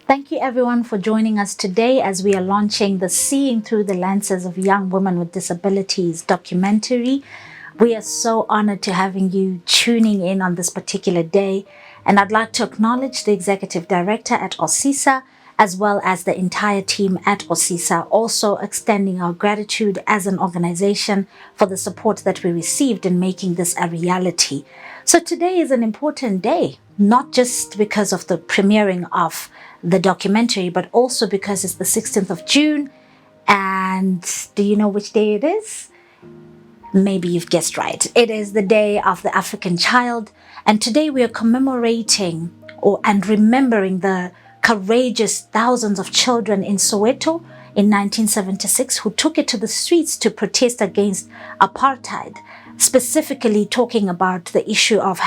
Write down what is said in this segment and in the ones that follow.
Thank you everyone for joining us today as we are launching the Seeing Through the Lenses of Young Women with Disabilities documentary. We are so honored to having you tuning in on this particular day. And I'd like to acknowledge the Executive Director at OSISA, as well as the entire team at OSISA, also extending our gratitude as an organization for the support that we received in making this a reality. So today is an important day, not just because of the premiering of the documentary, but also because it's the 16th of June. And do you know which day it is? Maybe you've guessed right. It is the Day of the African Child. And today we are commemorating and remembering the courageous thousands of children in Soweto in 1976 who took it to the streets to protest against apartheid, specifically talking about the issue of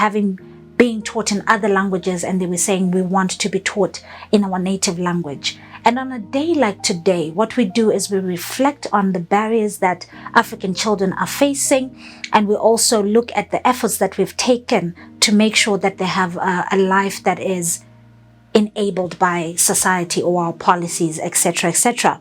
being taught in other languages, and they were saying we want to be taught in our native language. And on a day like today, what we do is we reflect on the barriers that African children are facing, and we also look at the efforts that we've taken to make sure that they have a life that is enabled by society or our policies, etc., etc.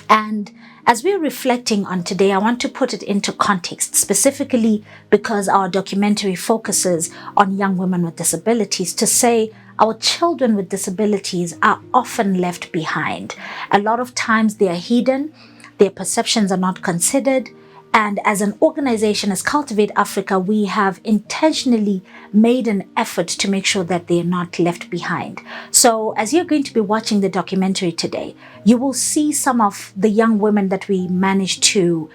And as we're reflecting on today, I want to put it into context, specifically because our documentary focuses on young women with disabilities, to say our children with disabilities are often left behind. A lot of times they are hidden, their perceptions are not considered. And as an organization, as Cultivate Africa, we have intentionally made an effort to make sure that they are not left behind. So as you're going to be watching the documentary today, you will see some of the young women that we managed to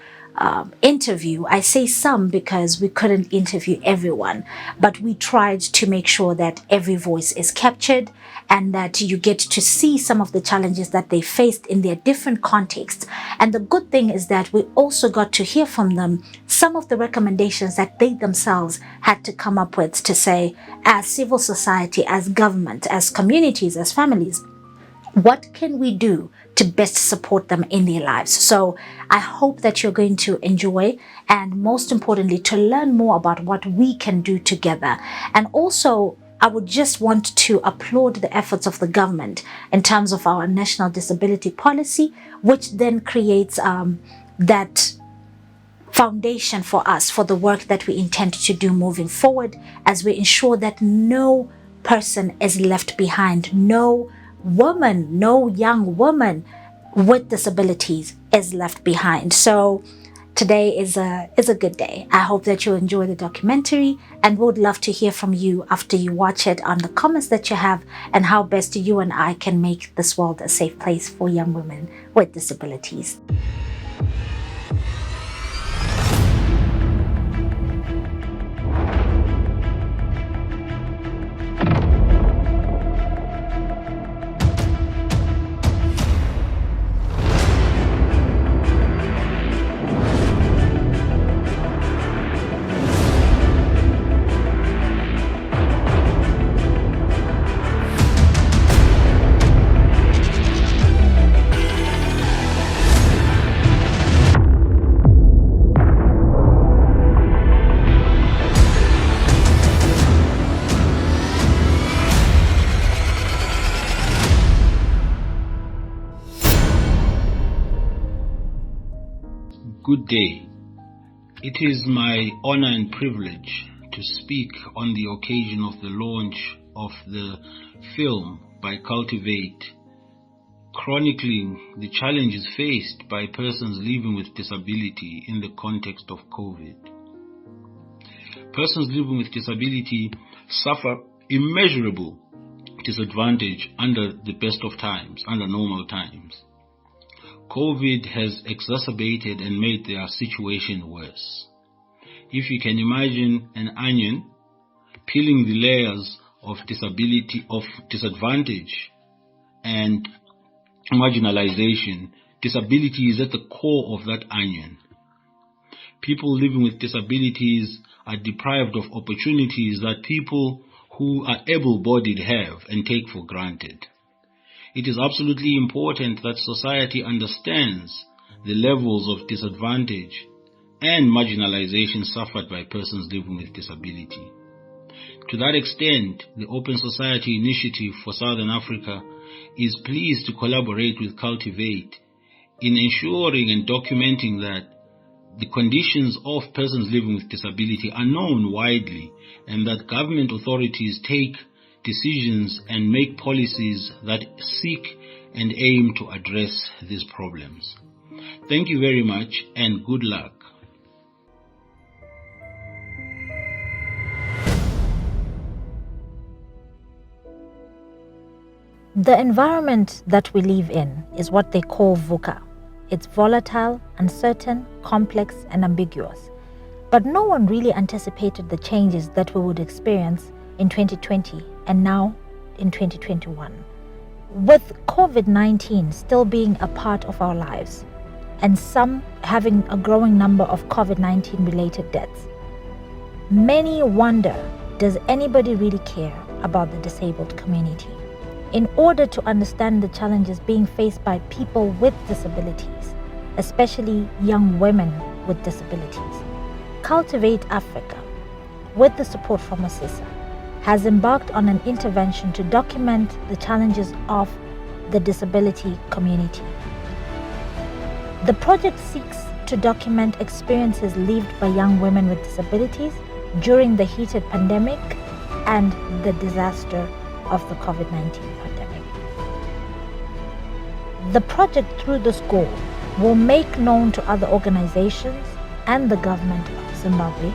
interview. I say some because we couldn't interview everyone, but we tried to make sure that every voice is captured and that you get to see some of the challenges that they faced in their different contexts. And the good thing is that we also got to hear from them some of the recommendations that they themselves had to come up with to say, as civil society, as government, as communities, as families, what can we do to best support them in their lives? So I hope that you're going to enjoy, and most importantly, to learn more about what we can do together. And also, I would just want to applaud the efforts of the government in terms of our national disability policy, which then creates that foundation for us for the work that we intend to do moving forward, as we ensure that no person is left behind, no young woman with disabilities is left behind. So today is a good day. I hope that you enjoy the documentary, and would love to hear from you after you watch it on the comments that you have, and how best you and I can make this world a safe place for young women with disabilities. Good day. It is my honor and privilege to speak on the occasion of the launch of the film by Cultivate, chronicling the challenges faced by persons living with disability in the context of COVID. Persons living with disability suffer immeasurable disadvantage under the best of times, under normal times. COVID has exacerbated and made their situation worse. If you can imagine an onion peeling the layers of disability, of disadvantage and marginalization, disability is at the core of that onion. People living with disabilities are deprived of opportunities that people who are able-bodied have and take for granted. It is absolutely important that society understands the levels of disadvantage and marginalization suffered by persons living with disability. To that extent, the Open Society Initiative for Southern Africa is pleased to collaborate with Cultivate in ensuring and documenting that the conditions of persons living with disability are known widely and that government authorities take decisions and make policies that seek and aim to address these problems. Thank you very much and good luck. The environment that we live in is what they call VUCA. It's volatile, uncertain, complex, and ambiguous. But no one really anticipated the changes that we would experience in 2020 and now in 2021. With COVID-19 still being a part of our lives, and some having a growing number of COVID-19 related deaths, many wonder, does anybody really care about the disabled community? In order to understand the challenges being faced by people with disabilities, especially young women with disabilities, Cultivate Africa, with the support from OSISA, has embarked on an intervention to document the challenges of the disability community. The project seeks to document experiences lived by young women with disabilities during the heated pandemic and the disaster of the COVID-19 pandemic. The project, through this goal, will make known to other organizations and the government of Zimbabwe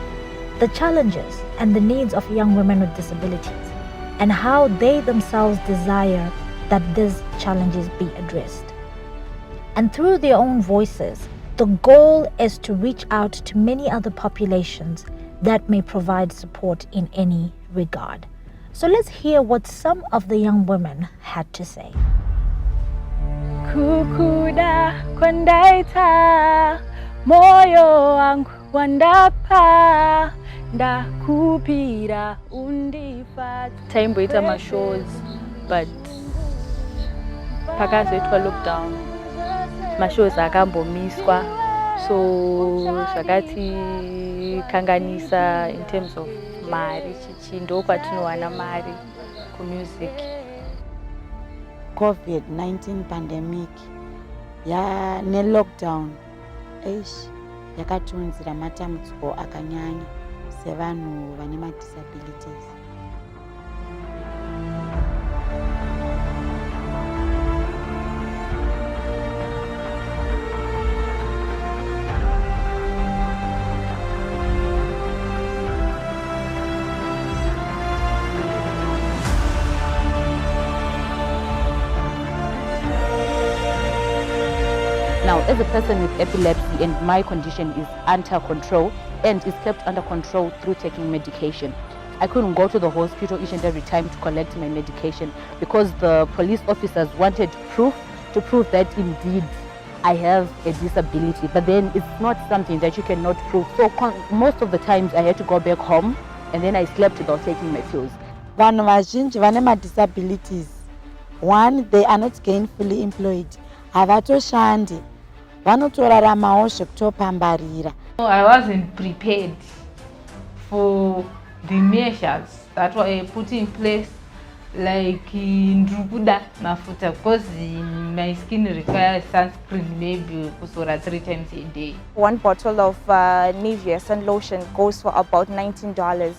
the challenges and the needs of young women with disabilities and how they themselves desire that these challenges be addressed. And through their own voices, the goal is to reach out to many other populations that may provide support in any regard. So let's hear what some of the young women had to say. Kukuda kwendaita moyo wangu wandapa ndakupira undifa. Taimboita my shows, but pakazoitwa lockdown mashows akambomiswa, so zvakati kanganisa in terms of mari. Chichi ndo kwatinowana mari kumusic. COVID-19 pandemic ne lockdown yakatunzira matambudziko akanyanya sevanhu vane disabilities. Now, as a person with epilepsy and my condition is under control and is kept under control through taking medication, I couldn't go to the hospital each and every time to collect my medication because the police officers wanted proof to prove that indeed I have a disability, but then it's not something that you cannot prove. So most of the times I had to go back home and then I slept without taking my pills. Vanhu vazhinji vane disabilities, one, they are not gainfully employed, havatoshandi, vanotoraramawo zvekutopambarira. I wasn't prepared for the measures that were put in place, like ndrukuda mafuta, because my skin requires sunscreen maybe kusora 3 times a day. One bottle of Nivea sun lotion goes for about $19,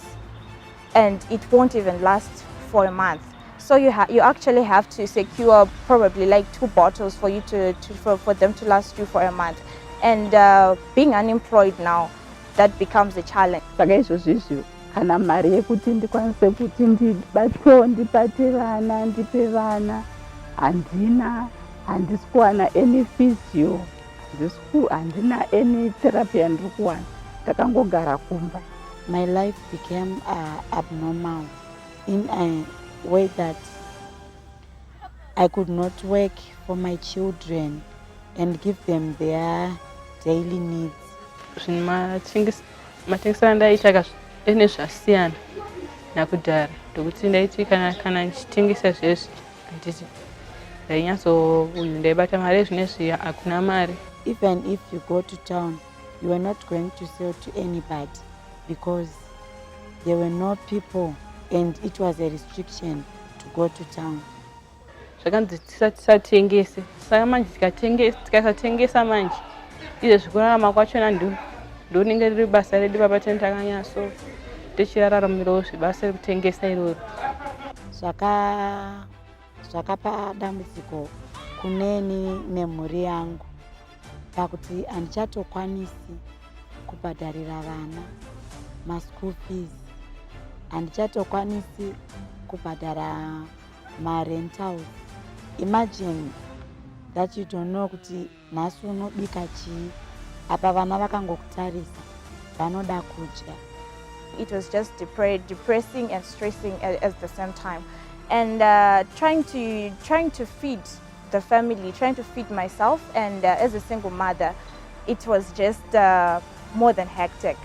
and it won't even last for a month. So you actually have to secure probably like 2 bottles for you for them to last you for a month. And being unemployed now, that becomes a challenge. Kana mari yekuti ndikwanise kuti ndibatwewo ndibate vana ndipe vana handina, handisi kuwana any physio, handina any therapy yandiri kuwana, ndakangogara kumba. My life became abnormal in a way that I could not work for my children and give them their daily needs. Matengesera ndaita ene zvasiyana nakudhara ndokuti ndaiti kana ndichitengesa zvezvi handiti ndaibata mari zvinezvi hakuna mari. Even if you go to town, you are not going to sell to anybody because there were no people and it was a restriction to go to town. Zvakanzi tisatengese, saka manje tikasatengesa manje izvo kurarama kwachona ndonenge riri basa redu baba tentakanyaso tichiraramirawo zvibasa rekutengesa iroro. Zvakapa dambudziko kuneni nemhuri yangu pakuti handichatokwanisi kubhadharira vana maschool fees, handichatokwanisi kubhadhara marentals. Imagine that you don't know kuti nhasi unobika chii, apa vana vakangokutarisa vanoda kudya. It was just depressing and stressing at the same time, and trying to feed the family, trying to feed myself, and as a single mother, it was just more than hectic.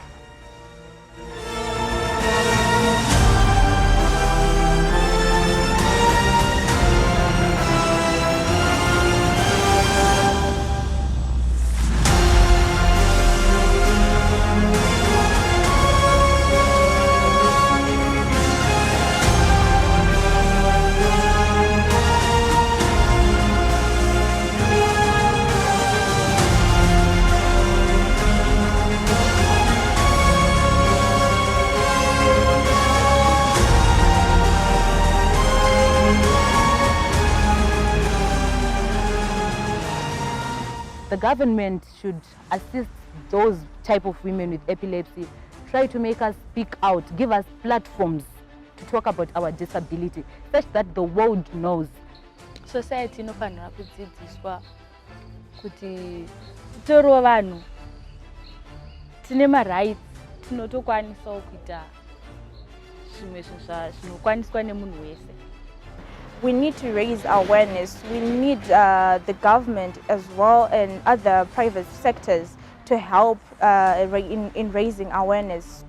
The government should assist those type of women with epilepsy, try to make us speak out, give us platforms to talk about our disability, such that the world knows. Society inofanira kudzidziswa kuti toriwo vanhu tine marights, tinotokwanisawo kuita zvimwe zvinokwaniswa nemunhu wese. We need to raise awareness. We need the government as well and other private sectors to help in raising awareness.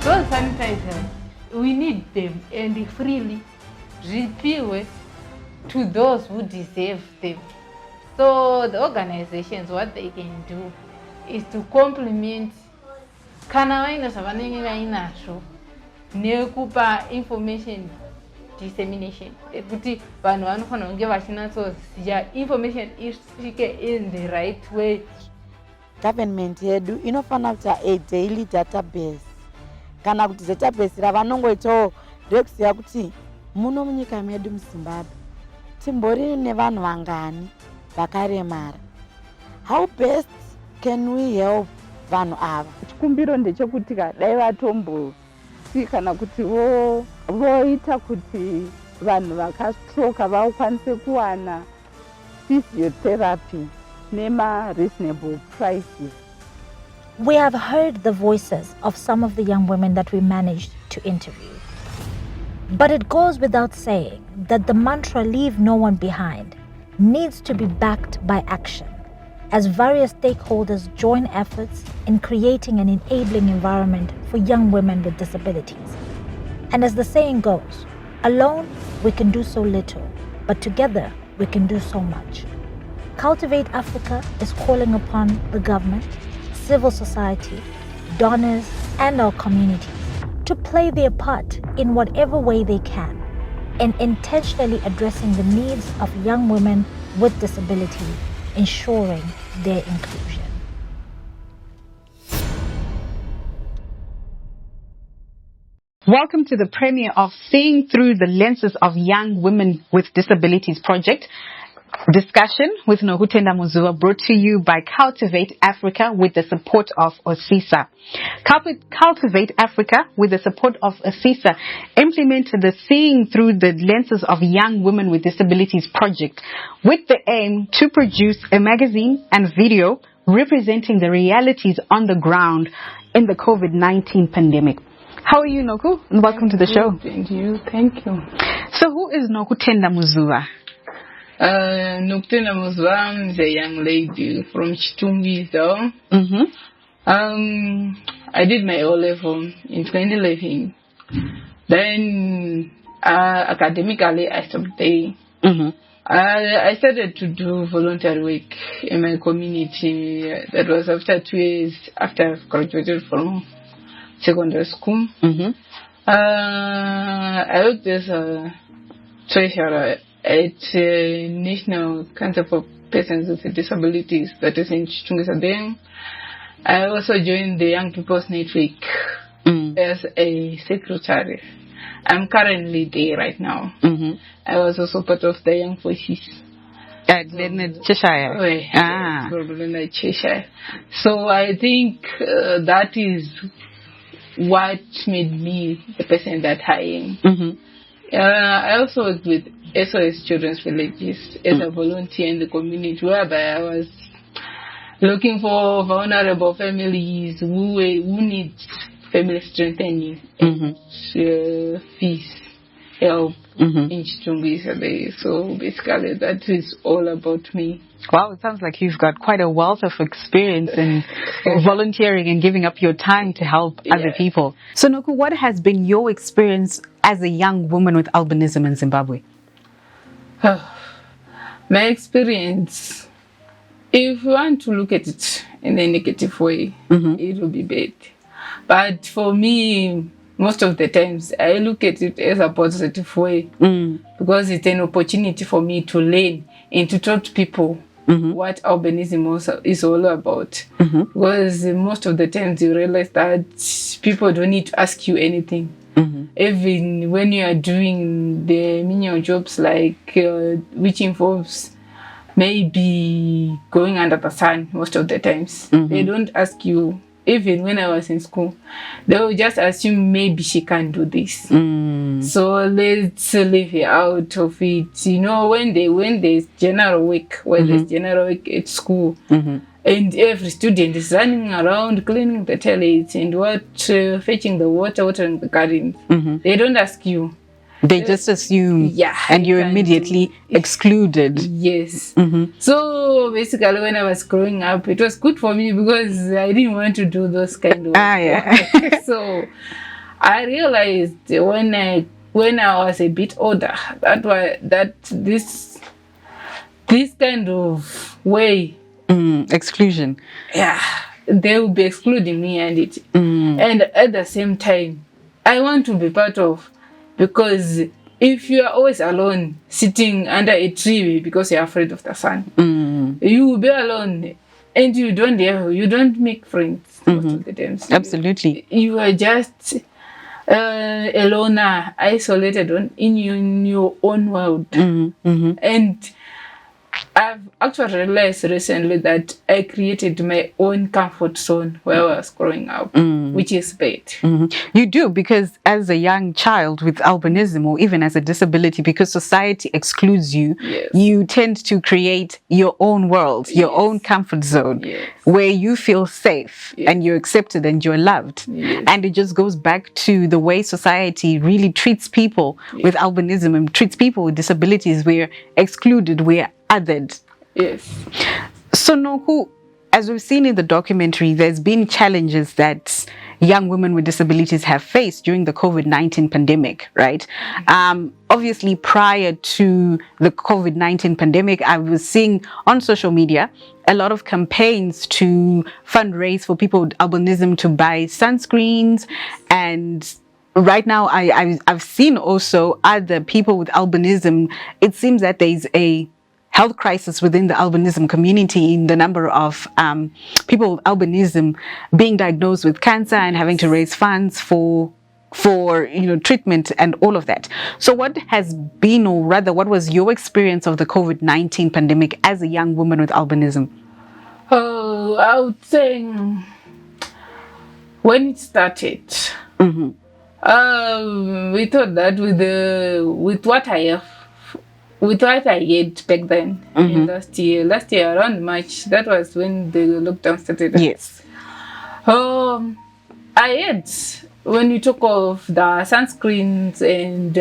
Those sanitizers, we need them, and freely repeal to those who deserve them. So the organizations, what they can do is to complement kana vaina zvavanenge vainazvo nekupa information dissemination, kuti vanhu vanofanira kunge vachinatsoziva information isvike in the right way. Government yedu inofanira kuita a daily database, kana kuti database ravanongoitawo rekuziva kuti muno munyika medu muZimbabwe timbori nevanhu vangani vakaremara. How best can we help vanhu ava? Chikumbiro ndechekuti dai vatombosi kana kuti voita kuti vanhu vakastroke vakwanise kuwana physiotherapy nema reasonable prices. We have heard the voices of some of the young women that we managed to interview. But it goes without saying that the mantra "leave no one behind" needs to be backed by action, as various stakeholders join efforts in creating an enabling environment for young women with disabilities. And as the saying goes, alone we can do so little, but together we can do so much. Cultivate Africa is calling upon the government, civil society, donors, and our communities to play their part in whatever way they can in intentionally addressing the needs of young women with disability, ensuring their inclusion. Welcome to the premiere of Seeing Through the Lenses of Young Women with Disabilities project. Discussion with Nokutenda Muzuwa, brought to you by Cultivate Africa with the support of OSISA. Cultivate Africa with the support of OSISA implemented the Seeing Through the Lenses of Young Women with Disabilities project with the aim to produce a magazine and video representing the realities on the ground in the COVID-19 pandemic. How are you, Noku? And welcome to the show. Thank you. So who is Nokutenda Muzuwa? Nocturna Muslim is a young lady from HStvZim. I did my O-level in 2011. Then academically I stopped there. I started to do voluntary work in my community. That was after 2 years after I've graduated from secondary school. I worked as a treasurer at National Council for Persons with Disabilities, that is in HStvZim. I also joined the Young People's Network as a secretary. I'm currently there right now. I was also part of the Young Voices. Cheshire. Cheshire. So I think that is what made me the person that I am. I also worked with SOS Children's Villages as a volunteer in the community, whereby I was looking for vulnerable families who need family strengthening and fees help in HStvZim. So basically that is all about me. Wow, it sounds like you've got quite a wealth of experience in volunteering and giving up your time to help other people. So Noku, what has been your experience as a young woman with albinism in Zimbabwe? My experience, if you want to look at it in a negative way, it will be bad. But for me, most of the times, I look at it as a positive way because it's an opportunity for me to learn and to talk to people what albinism also is all about. Because most of the times you realize that people don't need to ask you anything. Even when you are doing the menial jobs like which involves maybe going under the sun most of the times, they don't ask you. Even when I was in school, they will just assume maybe she can do this. So let's leave her out of it. You know, when there's general work, there's general work at school, and every student is running around cleaning the toilets and fetching the water, watering the gardens. They don't ask you. They just assume, and you're immediately excluded. Yes. So basically, when I was growing up, it was good for me because I didn't want to do those kind of work. So I realized when I was a bit older that this kind of way exclusion, they will be excluding me and at the same time, I want to be part of. Because if you are always alone, sitting under a tree because you're afraid of the sun, you will be alone and you don't make friends most of the times. Absolutely. You are just a loner, isolated in your own world. And I've actually realized recently that I created my own comfort zone where I was growing up, which is bad. You do, because as a young child with albinism or even as a disability, because society excludes you, you tend to create your own world, your own comfort zone, where you feel safe and you're accepted and you're loved. And it just goes back to the way society really treats people with albinism and treats people with disabilities. We're excluded, we're othered. So Noku, as we've seen in the documentary, there's been challenges that young women with disabilities have faced during the COVID-19 pandemic, right? Obviously, prior to the COVID-19 pandemic, I was seeing on social media a lot of campaigns to fundraise for people with albinism to buy sunscreens. And right now, I've seen also other people with albinism. It seems that there's a health crisis within the albinism community in the number of people with albinism being diagnosed with cancer and having to raise funds for treatment and all of that. So what has been, or rather what was your experience of the COVID-19 pandemic as a young woman with albinism? Oh, I would say when it started, we thought that with what I had back then, in last year around March, that was when the lockdown started. I had, when we took off the sunscreens and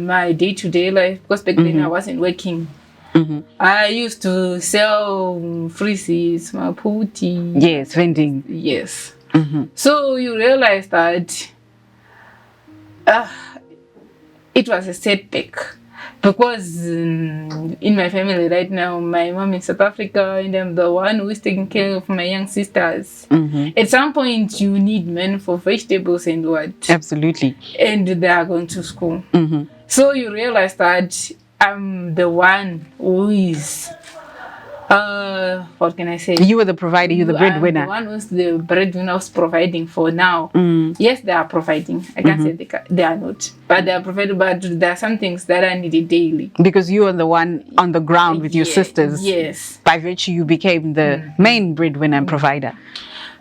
my day-to-day life, because back then I wasn't working, I used to sell freezies, maputi. Yes, vending. Yes. So you realize that it was a setback. Because in my family right now, my mom is South Africa and I'm the one who is taking care of my young sisters. At some point, you need men for vegetables and what? Absolutely. And they are going to school. So you realize that I'm the one who is, what can I say? You were the provider, you're the breadwinner. I'm the one who's the breadwinner who's providing for now. Yes, they are providing. I can't say they are not. But they are providing, but there are some things that are needed daily. Because you are the one on the ground with your sisters. Yes. By virtue, you became the main breadwinner and provider.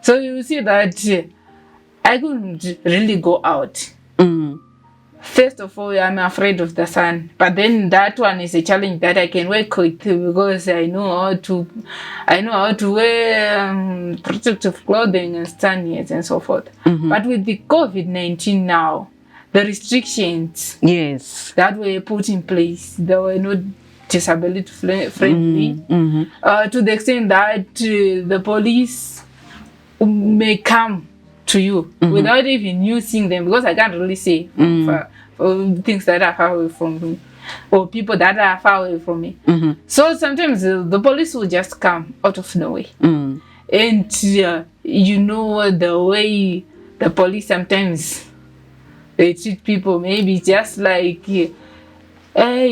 So you see that I couldn't really go out. First of all, I'm afraid of the sun, but then that one is a challenge that I can work with because I know how to wear protective clothing and sun nets and so forth. But with the COVID-19 now, the restrictions that were put in place, they were not disability friendly to the extent that the police may come to you without even you seeing them, because I can't really say for things that are far away from me or people that are far away from me. So sometimes the police will just come out of nowhere. And you know the way the police sometimes they treat people, maybe just like, hey,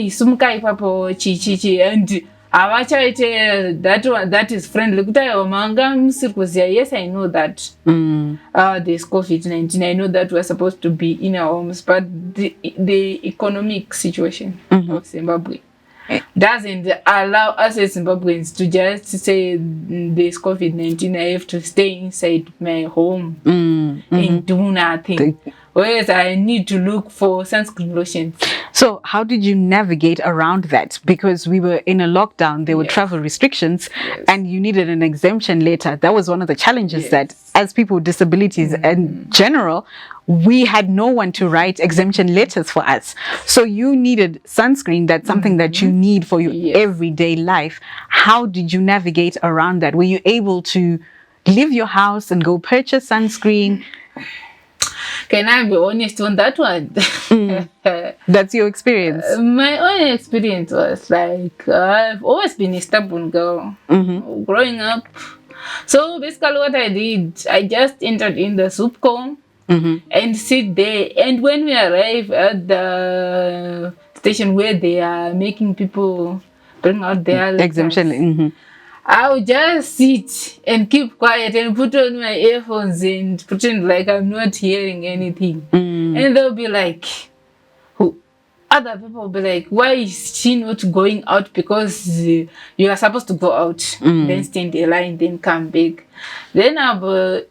sumkai papo chi and that one that is friendly. Yes, I know that there's COVID-19. I know that we're supposed to be in our homes, but the economic situation of Zimbabwe doesn't allow us as Zimbabweans to just say there's COVID-19. I have to stay inside my home and do nothing. Whereas I need to look for sunscreen lotions. So how did you navigate around that? Because we were in a lockdown, there were travel restrictions, and you needed an exemption letter. That was one of the challenges that as people with disabilities in general, we had no one to write exemption letters for us. So you needed sunscreen. That's something that you need for your everyday life. How did you navigate around that? Were you able to leave your house and go purchase sunscreen? Can I be honest on that one? That's your experience? My own experience was like, I've always been a stubborn girl growing up. So basically what I did, I just entered in the soup cone and sit there. And when we arrive at the station where they are making people bring out their exemption, I'll just sit and keep quiet and put on my earphones and pretend like I'm not hearing anything. And they'll be like, other people will be like, why is she not going out? Because you are supposed to go out, then stand in line, then come back. Then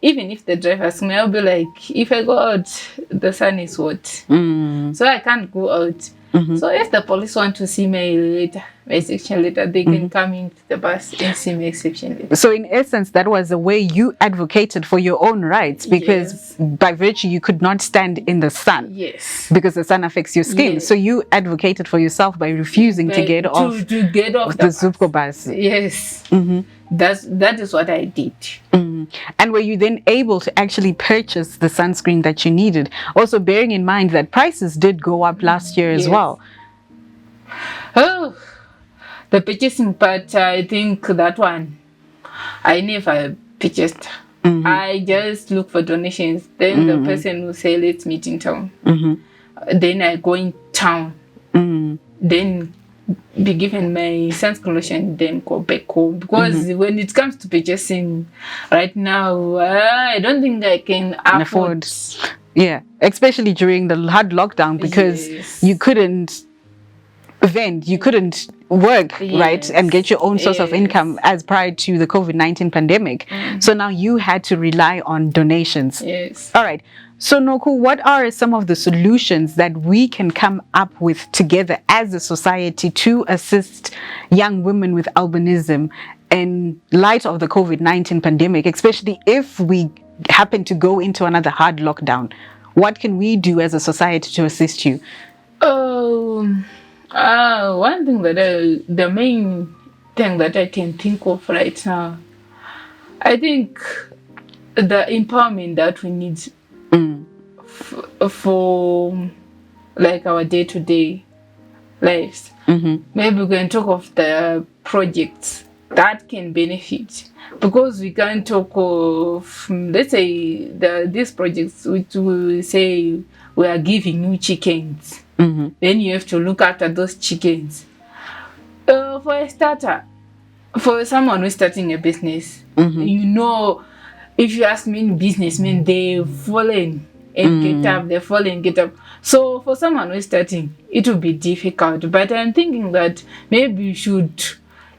even if the driver asks me, I'll be like, if I go out, the sun is hot. So I can't go out. So if the police want to see my section letter, they can come into the bus and see my section letter. So in essence, that was the way you advocated for your own rights, because by virtue you could not stand in the sun. Because the sun affects your skin. So you advocated for yourself by refusing to get off the Zupco bus. That is what I did. And were you then able to actually purchase the sunscreen that you needed? Also bearing in mind that prices did go up last year as well. Oh, the purchasing part, I think that one, I never purchased. I just look for donations. Then the person will say, let's meet in town. Then I go in town. Then be given my sunscreen lotion, then go back home. Because when it comes to purchasing right now, I don't think I can afford. Yeah, especially during the hard lockdown, because you couldn't vend, you couldn't work, right, and get your own source of income as prior to the COVID-19 pandemic. So now you had to rely on donations. All right. So Noku, what are some of the solutions that we can come up with together as a society to assist young women with albinism in light of the COVID-19 pandemic, especially if we happen to go into another hard lockdown? What can we do as a society to assist you? One thing the main thing that I can think of right now, I think the empowerment that we need for like our day-to-day lives. Maybe we can talk of the projects that can benefit, because we can talk of, let's say, these projects which we say we are giving you chickens. Then you have to look after those chickens. For a starter, for someone who's starting a business, you know, if you ask many businessmen, they fall in and get up, they fall and get up. So for someone who's starting, it will be difficult. But I'm thinking that maybe you should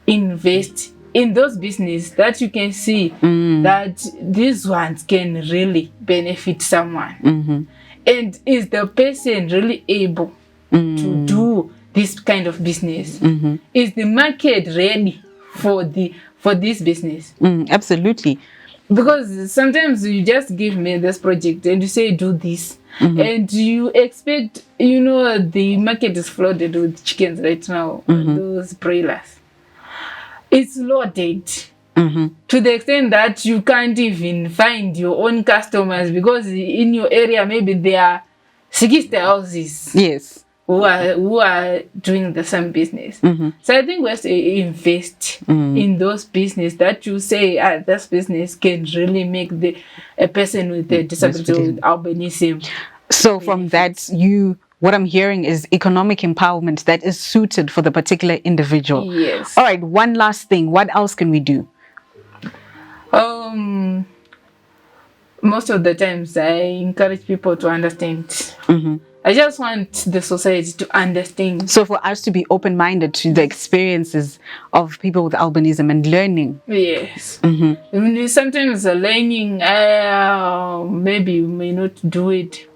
invest in those businesses that you can see that these ones can really benefit someone. And is the person really able to do this kind of business? Is the market ready for this business? Absolutely. Because sometimes you just give me this project and you say do this, and you expect, the market is flooded with chickens right now, those broilers. It's loaded to the extent that you can't even find your own customers, because in your area maybe there are 60 houses. Yes. Who are doing the same business. So I think we have to invest in those business that you say, this business can really make a person with a disability with albinism. So from that, what I'm hearing is economic empowerment that is suited for the particular individual. Yes. All right, one last thing. What else can we do? Most of the times I encourage people to understand. I just want the society to understand. So for us to be open-minded to the experiences of people with albinism and learning. Yes. Sometimes learning, maybe you may not do it.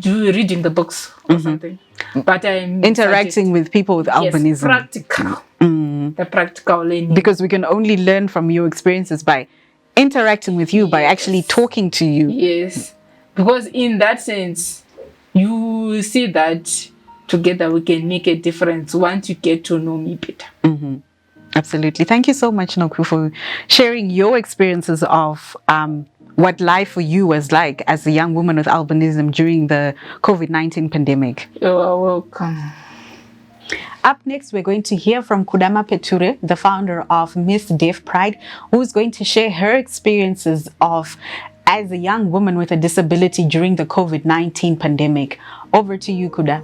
Reading the books or something. But I'm interacting with people with albinism. Yes, practical. The practical learning. Because we can only learn from your experiences by interacting with you, by actually talking to you. Yes. Because in that sense, you see that together we can make a difference once you get to know me better. Absolutely. Thank you so much, Noku, for sharing your experiences of what life for you was like as a young woman with albinism during the COVID-19 pandemic. You are welcome. Up next, we're going to hear from Kudama Peture, the founder of Miss Deaf Pride, who's going to share her experiences of as a young woman with a disability during the COVID-19 pandemic. Over to you, Kuda.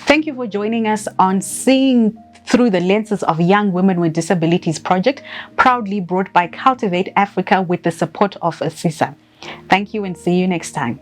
Thank you for joining us on Seeing Through the Lenses of Young Women with Disabilities project, proudly brought by Cultivate Africa with the support of HStvZim. Thank you and see you next time.